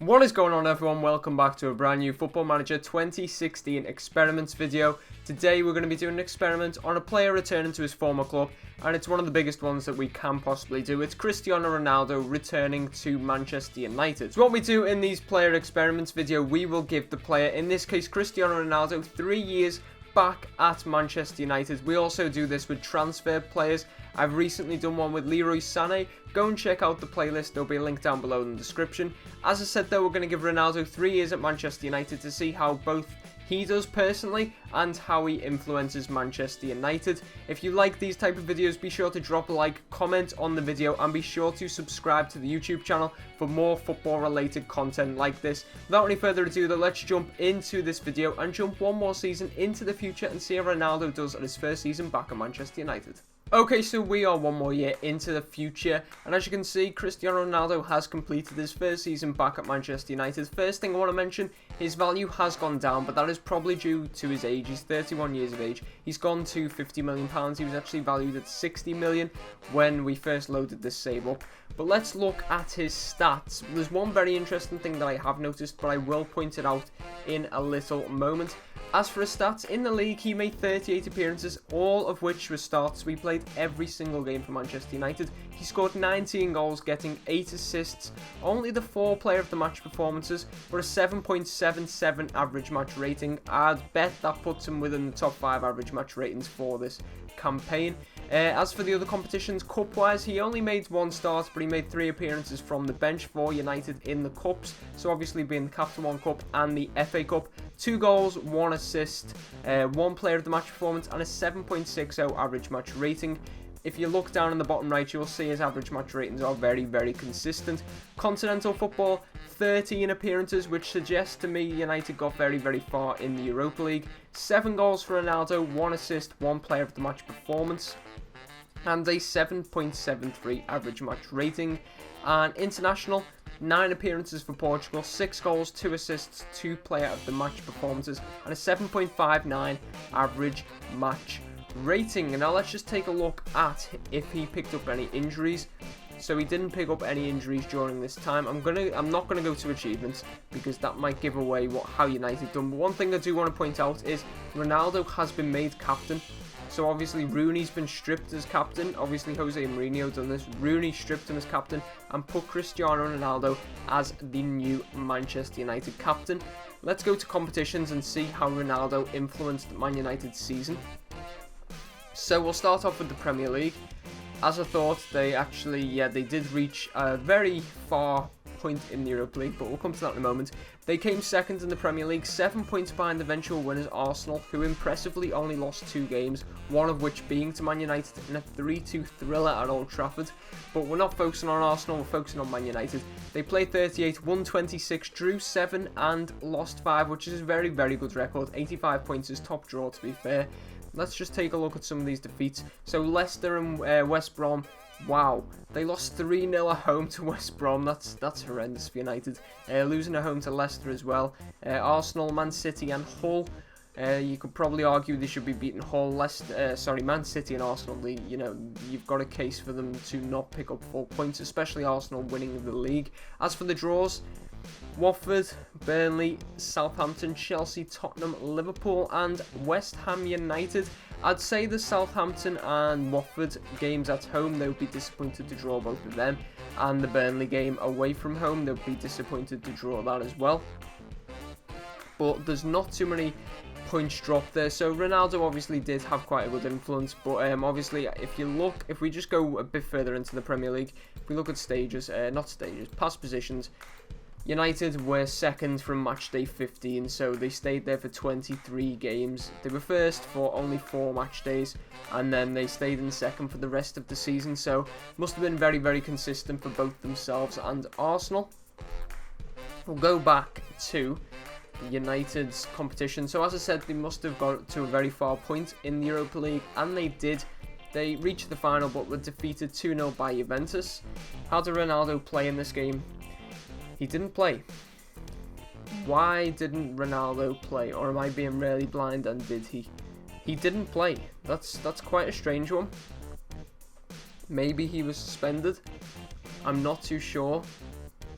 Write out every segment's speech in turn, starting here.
What is going on, everyone? Welcome back to a brand new Football Manager 2016 experiments video. Today we're going to be doing an experiment on a player returning to his former club, and it's one of the biggest ones that we can possibly do. It's Cristiano Ronaldo returning to Manchester United. So what we do in these player experiments video, we will give the player, in this case Cristiano Ronaldo, 3 years back at Manchester United. We also do this with transfer players. I've recently done one with Leroy Sané. Go and check out the playlist, there'll be a link down below in the description. As I said though, we're going to give Ronaldo 3 years at Manchester United to see how both he does personally and how he influences Manchester United. If you like these type of videos, be sure to drop a like, comment on the video, and be sure to subscribe to the YouTube channel for more football related content like this. Without any further ado though, let's jump into this video and jump one more season into the future and see how Ronaldo does at his first season back at Manchester United. Okay, so we are one more year into the future, and as you can see, Cristiano Ronaldo has completed his first season back at Manchester United. First thing I want to mention, his value has gone down, but that is probably due to his age. He's 31 years of age. He's gone to £50 million. He was actually valued at £60 million when we first loaded this save up. But let's look at his stats. There's one very interesting thing that I have noticed, but I will point it out in a little moment. As for his stats, in the league he made 38 appearances, all of which were starts. We played every single game for Manchester United. He scored 19 goals, getting 8 assists. Only the 4 player of the match performances were a 7.77 average match rating. I'd bet that puts him within the top 5 average match ratings for this campaign. As for the other competitions, cup-wise, he only made 1 start, but he made 3 appearances from the bench for United in the cups. So obviously being the Captain One Cup and the FA Cup. 2 goals, 1 assist, 1 player of the match performance, and a 7.60 average match rating. If you look down in the bottom right, you'll see his average match ratings are very, very consistent. Continental football, 13 appearances, which suggests to me United got very, very far in the Europa League. 7 goals for Ronaldo, 1 assist, 1 player of the match performance, and a 7.73 average match rating. And international, 9 appearances for Portugal, 6 goals, 2 assists, 2 player of the match performances, and a 7.59 average match rating. And now let's just take a look at if he picked up any injuries. So he didn't pick up any injuries during this time. I'm not gonna go to achievements because that might give away how United done. But one thing I do want to point out is Ronaldo has been made captain. So obviously Rooney's been stripped as captain. Obviously Jose Mourinho done this. Rooney stripped him as captain and put Cristiano Ronaldo as the new Manchester United captain. Let's go to competitions and see how Ronaldo influenced Man United's season. So we'll start off with the Premier League. As I thought, they did reach a very far point in the Europa League, but we'll come to that in a moment. They came second in the Premier League, 7 points behind the eventual winners Arsenal, who impressively only lost 2 games, one of which being to Man United in a 3-2 thriller at Old Trafford. But we're not focusing on Arsenal, we're focusing on Man United. They played 38, won 26, drew 7 and lost 5, which is a very, very good record. 85 points is top draw, to be fair. Let's just take a look at some of these defeats. So Leicester and West Brom, wow, they lost 3-0 at home to West Brom. That's horrendous for United. Losing at home to Leicester as well. Arsenal, Man City and Hull. You could probably argue they should be beating Hull. Man City and Arsenal. You've got a case for them to not pick up 4 points, especially Arsenal winning the league. As for the draws, Watford, Burnley, Southampton, Chelsea, Tottenham, Liverpool and West Ham United. I'd say the Southampton and Watford games at home, they would be disappointed to draw both of them. And the Burnley game away from home, they would be disappointed to draw that as well. But there's not too many points dropped there. So Ronaldo obviously did have quite a good influence, but obviously if we just go a bit further into the Premier League, if we look at past positions, United were second from match day 15, so they stayed there for 23 games. They were first for only 4 match days, and then they stayed in second for the rest of the season, so must have been very, very consistent for both themselves and Arsenal. We'll go back to United's competition. So as I said, they must have got to a very far point in the Europa League, and they did. They reached the final but were defeated 2-0 by Juventus. How did Ronaldo play in this game? He didn't play. Why didn't Ronaldo play? Or am I being really blind and did he? He didn't play. That's quite a strange one. Maybe he was suspended. I'm not too sure.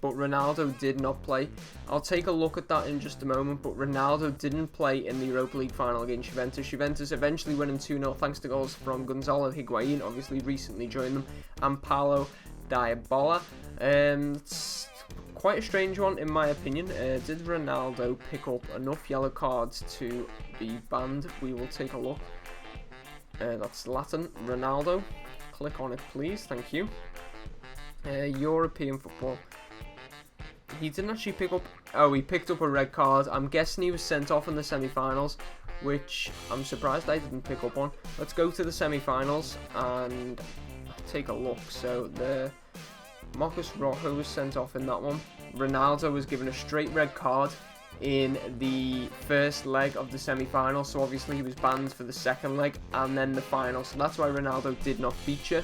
but Ronaldo did not play. I'll take a look at that in just a moment, but Ronaldo didn't play in the Europa League final against Juventus. Juventus eventually winning 2-0 thanks to goals from Gonzalo Higuain, obviously recently joined them, and Paulo Dybala. It's quite a strange one in my opinion. Did Ronaldo pick up enough yellow cards to be banned? We will take a look. That's Zlatan. Ronaldo. Click on it, please. Thank you. European football. He didn't actually pick up... Oh, he picked up a red card. I'm guessing he was sent off in the semi-finals, which I'm surprised I didn't pick up on. Let's go to the semi-finals and take a look. So, the Marcus Rojo was sent off in that one. Ronaldo was given a straight red card in the first leg of the semi-final, so obviously he was banned for the second leg and then the final, so that's why Ronaldo did not feature.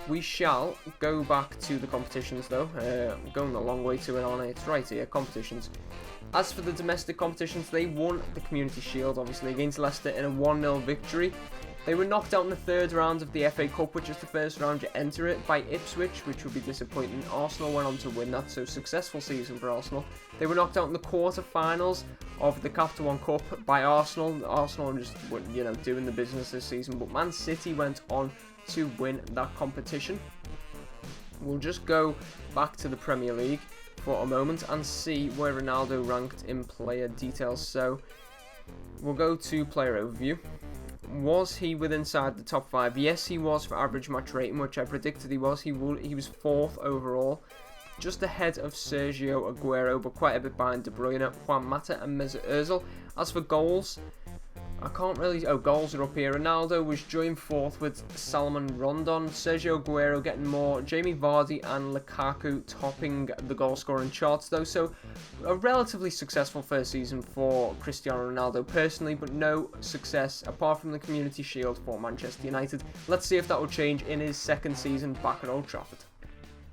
We shall go back to the competitions though. I'm going a long way to it, aren't I? It's right here, competitions. As for the domestic competitions, they won the Community Shield obviously against Leicester in a 1-0 victory. They were knocked out in the third round of the FA Cup, which is the first round you enter it, by Ipswich, which would be disappointing. Arsenal went on to win that, so successful season for Arsenal. They were knocked out in the quarter-finals of the Capital One Cup by Arsenal. Arsenal just, doing the business this season, but Man City went on to win that competition. We'll just go back to the Premier League for a moment and see where Ronaldo ranked in player details. So we'll go to player overview. Was he inside the top 5? Yes, he was for average match rating, which I predicted he was. He was 4th overall, just ahead of Sergio Aguero, but quite a bit behind De Bruyne, Juan Mata and Mesut Ozil. As for goals, I can't really... Oh, goals are up here. Ronaldo was joined 4th with Salomon Rondon, Sergio Aguero getting more, Jamie Vardy and Lukaku topping the goal scoring charts though, so a relatively successful first season for Cristiano Ronaldo personally, but no success apart from the Community Shield for Manchester United. Let's see if that will change in his second season back at Old Trafford.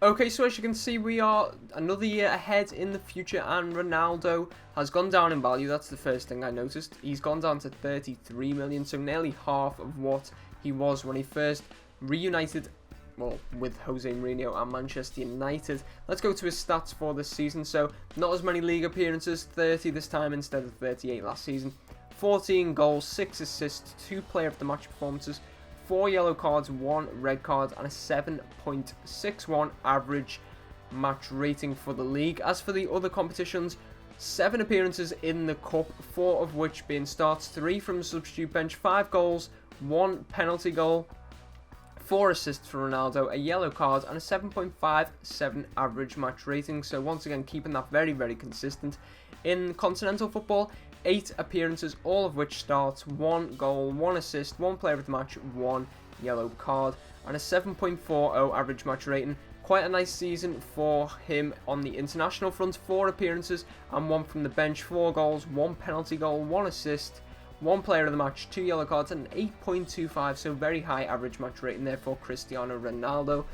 Okay, so as you can see, we are another year ahead in the future, and Ronaldo has gone down in value. That's the first thing I noticed. He's gone down to 33 million, so nearly half of what he was when he first reunited, well, with Jose Mourinho and Manchester United. Let's go to his stats for this season. So, not as many league appearances, 30 this time instead of 38 last season. 14 goals, 6 assists, 2 player of the match performances, 4 yellow cards, 1 red card, and a 7.61 average match rating for the league. As for the other competitions, 7 appearances in the cup, 4 of which being starts, 3 from the substitute bench, 5 goals, 1 penalty goal, 4 assists for Ronaldo, a yellow card, and a 7.57 average match rating. So once again, keeping that very, very consistent. In continental football, 8 appearances, all of which starts, 1 goal, 1 assist, 1 player of the match, 1 yellow card, and a 7.40 average match rating. Quite a nice season for him on the international front. 4 appearances and 1 from the bench, 4 goals, 1 penalty goal, 1 assist, 1 player of the match, 2 yellow cards, and an 8.25, so very high average match rating there for Cristiano Ronaldo.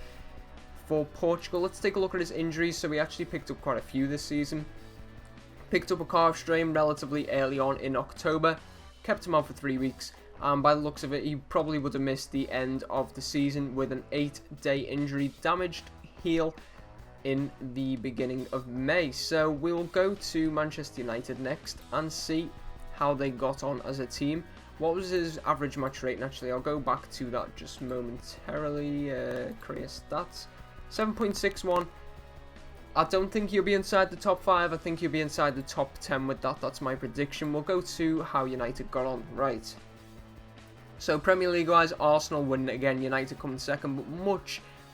For Portugal, let's take a look at his injuries. So he actually picked up quite a few this season. Picked up a calf strain relatively early on in October, kept him out for 3 weeks, and by the looks of it, he probably would have missed the end of the season with an 8-day injury, damaged heel in the beginning of May. So we'll go to Manchester United next and see how they got on as a team. What was his average match rating? Actually, I'll go back to that just momentarily. Career stats, 7.61. I don't think he'll be inside the top 5. I think he'll be inside the top 10 with that. That's my prediction. We'll go to how United got on. Right. So Premier League wise, Arsenal winning it again. United coming second, but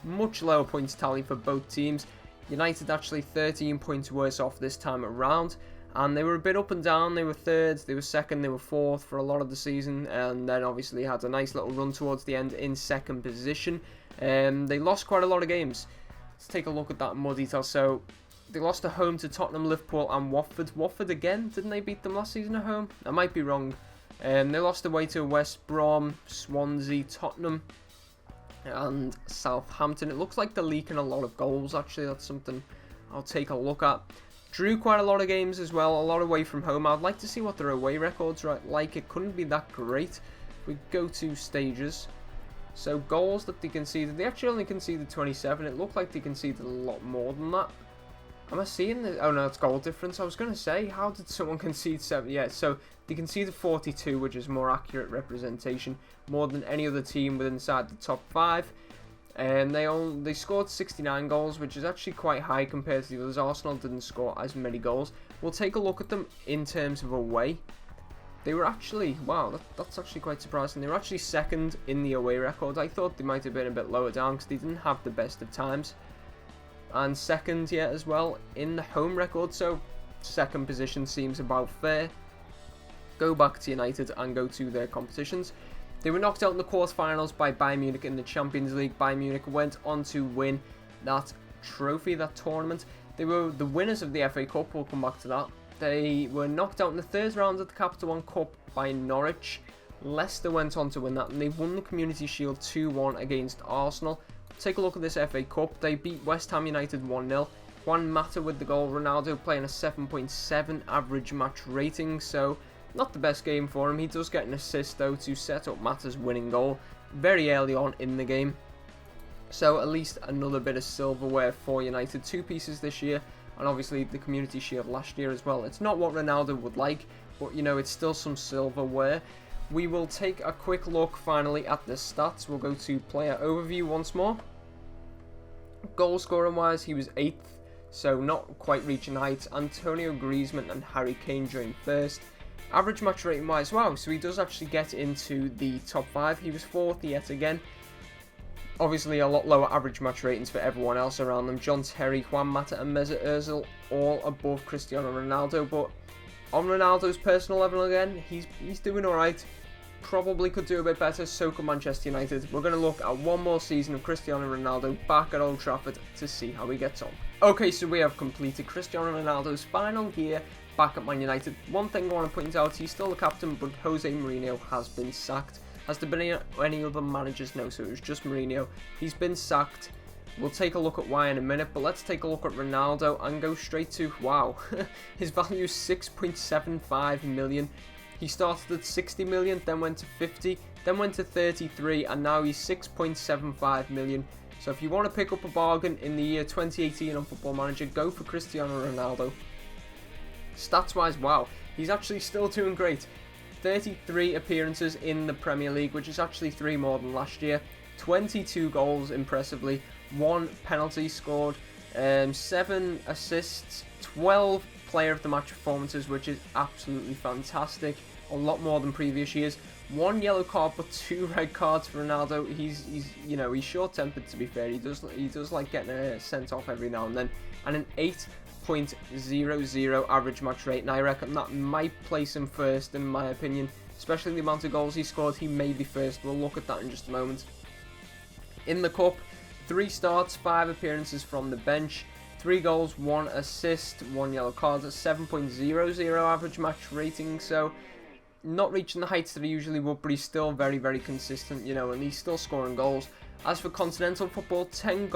much lower points tally for both teams. United actually 13 points worse off this time around. And they were a bit up and down. They were 3rd, they were 2nd, they were 4th for a lot of the season. And then obviously had a nice little run towards the end in 2nd position. They lost quite a lot of games. Let's take a look at that in more detail. So, they lost at home to Tottenham, Liverpool and Watford. Watford again? Didn't they beat them last season at home? I might be wrong. They lost away to West Brom, Swansea, Tottenham and Southampton. It looks like they're leaking a lot of goals, actually. That's something I'll take a look at. Drew quite a lot of games as well, a lot away from home. I'd like to see what their away records are like. It couldn't be that great. We go to stages. So goals that they conceded, they actually only conceded 27. It looked like they conceded a lot more than that. Am I seeing this? Oh no, it's goal difference. I was going to say, how did someone concede 7? Yeah, so they conceded 42, which is more accurate representation, more than any other team within inside the top 5. And they scored 69 goals, which is actually quite high compared to the others. Arsenal didn't score as many goals. We'll take a look at them in terms of away. They were actually, wow, that's actually quite surprising. They were actually second in the away record. I thought they might have been a bit lower down because they didn't have the best of times. And second, yeah, as well, in the home record. So, second position seems about fair. Go back to United and go to their competitions. They were knocked out in the quarterfinals by Bayern Munich in the Champions League. Bayern Munich went on to win that trophy, that tournament. They were the winners of the FA Cup. We'll come back to that. They were knocked out in the third round of the Capital One Cup by Norwich. Leicester went on to win that, and they won the Community Shield 2-1 against Arsenal. Take a look at this FA Cup. They beat West Ham United 1-0. Juan Mata with the goal. Ronaldo playing a 7.7 average match rating, so not the best game for him. He does get an assist though to set up Mata's winning goal very early on in the game. So at least another bit of silverware for United. 2 pieces this year, and obviously the Community Shield last year as well. It's not what Ronaldo would like, but you know, it's still some silverware. We will take a quick look finally at the stats. We'll go to player overview once more. Goal scoring wise, he was 8th, so not quite reaching heights. Antonio Griezmann and Harry Kane joined first. Average match rating wise, wow, so he does actually get into the top 5. He was 4th yet again. Obviously a lot lower average match ratings for everyone else around them. John Terry, Juan Mata and Mesut Ozil all above Cristiano Ronaldo, but on Ronaldo's personal level again, he's doing alright. Probably could do a bit better, so could Manchester United. We're going to look at one more season of Cristiano Ronaldo back at Old Trafford to see how he gets on. Okay, so we have completed Cristiano Ronaldo's final year back at Man United. One thing I want to point out, he's still the captain, but Jose Mourinho has been sacked. Has there been any other managers? No, so it was just Mourinho. He's been sacked. We'll take a look at why in a minute, but let's take a look at Ronaldo and go straight to, wow, his value is 6.75 million. He started at 60 million, then went to 50, then went to 33, and now he's 6.75 million. So if you want to pick up a bargain in the year 2018 on Football Manager, go for Cristiano Ronaldo. Stats-wise, wow, he's actually still doing great. 33 appearances in the Premier League, which is actually 3 more than last year. 22 goals, impressively. 1 penalty scored. 7 assists. 12 player of the match performances, which is absolutely fantastic. A lot more than previous years. 1 yellow card, but 2 red cards for Ronaldo. He's he's short-tempered, to be fair. He does like getting sent off every now and then. And an 8.00 average match rate, and I reckon that might place him first in my opinion. Especially the amount of goals he scored, he may be first. We'll look at that in just a moment. In the cup, 3 starts, 5 appearances from the bench. 3 goals, 1 assist, 1 yellow card, a 7.00 average match rating, so not reaching the heights that he usually would, but he's still very, very consistent, and he's still scoring goals. As for continental football, 10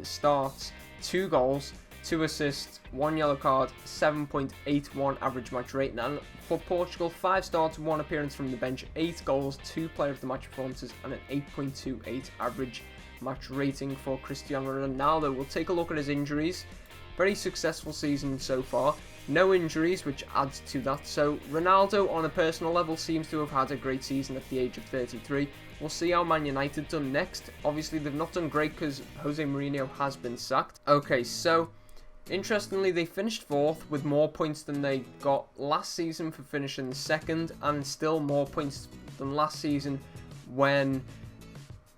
starts, 2 goals, 2 assists, 1 yellow card, 7.81 average match rating. And for Portugal, 5 starts, 1 appearance from the bench, 8 goals, 2 player of the match performances, and an 8.28 average match rating for Cristiano Ronaldo. We'll take a look at his injuries. Very successful season so far. No injuries, which adds to that. So Ronaldo, on a personal level, seems to have had a great season at the age of 33. We'll see how Man United done next. Obviously, they've not done great because Jose Mourinho has been sacked. Okay, so interestingly, they finished 4th with more points than they got last season for finishing 2nd, and still more points than last season when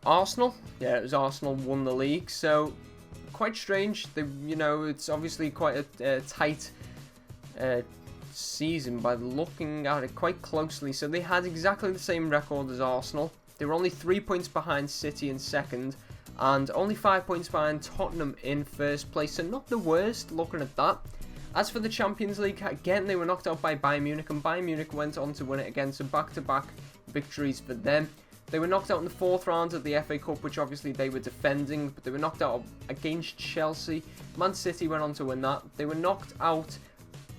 Arsenal, it was Arsenal won the league. So quite strange. It's obviously quite a tight season by looking at it quite closely. So they had exactly the same record as Arsenal. They were only 3 points behind City in 2nd, and only 5 points behind Tottenham in 1st place. So not the worst looking at that. As for the Champions League, again they were knocked out by Bayern Munich, and Bayern Munich went on to win it again. So back-to-back victories for them. They were knocked out in the 4th round of the FA Cup, which obviously they were defending, but they were knocked out against Chelsea. Man City went on to win that. They were knocked out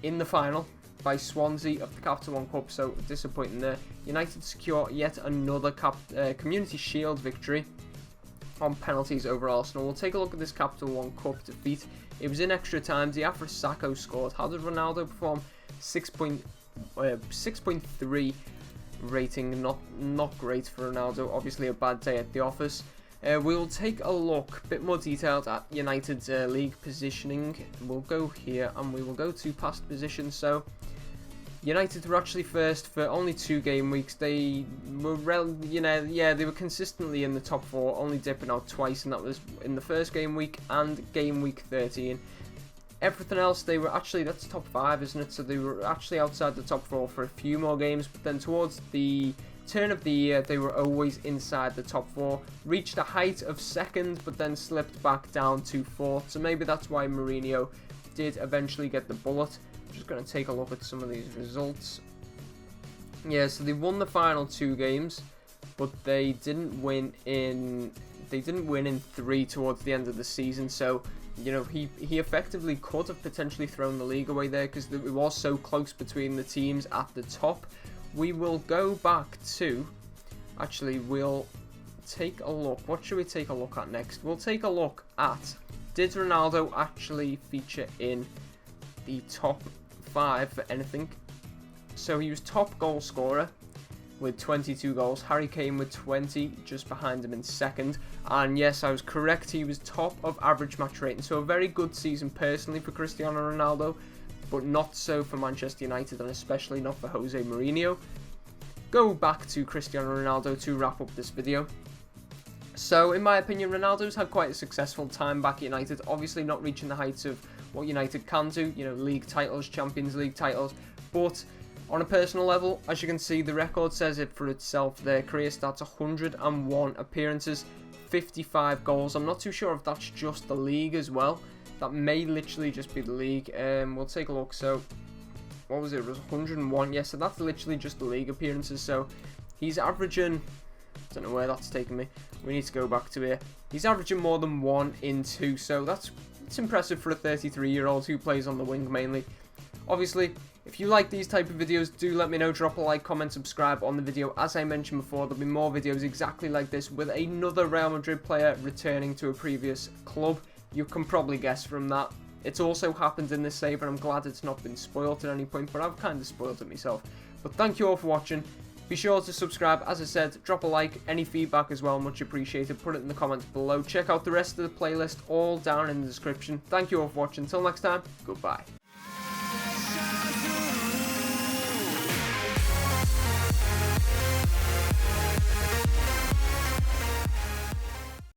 in the final by Swansea of the Capital One Cup, so disappointing there. United secure yet another Community Shield victory. on penalties over Arsenal. We'll take a look at this Capital One Cup defeat. It was in extra time. Diafra Sakho scored. How did Ronaldo perform? 6.3 rating. Not great for Ronaldo. Obviously a bad day at the office. We'll take a look, a bit more detailed, at United's league positioning. We'll go here and we will go to past positions. So United were actually first for only 2 game weeks. They were, they were consistently in the top 4, only dipping out twice, and that was in the first game week and game week 13. Everything else, they were actually, that's top 5, isn't it? So they were actually outside the top 4 for a few more games, but then towards the turn of the year, they were always inside the top 4. Reached a height of 2nd, but then slipped back down to 4th. So maybe that's why Mourinho did eventually get the bullet. Just going to take a look at some of these results. Yeah, so they won the final 2 games, but they didn't win in 3 towards the end of the season. So, you know, he effectively could have potentially thrown the league away there because it was so close between the teams at the top. We will go back to, actually, we'll take a look. What should we take a look at next? We'll take a look at, did Ronaldo actually feature in the top 5 for anything? So he was top goal scorer with 22 goals. Harry Kane with 20, just behind him in 2nd. And yes, I was correct, he was top of average match rating. So a very good season personally for Cristiano Ronaldo, but not so for Manchester United, and especially not for Jose Mourinho. Go back to Cristiano Ronaldo to wrap up this video. So in my opinion, Ronaldo's had quite a successful time back at United, obviously not reaching the heights of what United can do, you know, league titles, Champions League titles, but on a personal level, as you can see, the record says it for itself. Their career stats: 101 appearances, 55 goals. I'm not too sure if that's just the league as well. That may literally just be the league. We'll take a look. So, what was it? It was 101. Yeah, so that's literally just the league appearances. So, he's averaging, I don't know where that's taking me. We need to go back to here. He's averaging more than 1 in 2. So, it's impressive for a 33-year-old who plays on the wing mainly. Obviously, if you like these type of videos, do let me know. Drop a like, comment, subscribe on the video. As I mentioned before, there'll be more videos exactly like this with another Real Madrid player returning to a previous club. You can probably guess from that. It's also happened in this save, and I'm glad it's not been spoiled at any point, but I've kind of spoiled it myself. But thank you all for watching. Be sure to subscribe, as I said, drop a like, any feedback as well, much appreciated. Put it in the comments below. Check out the rest of the playlist, all down in the description. Thank you all for watching. Until next time, goodbye.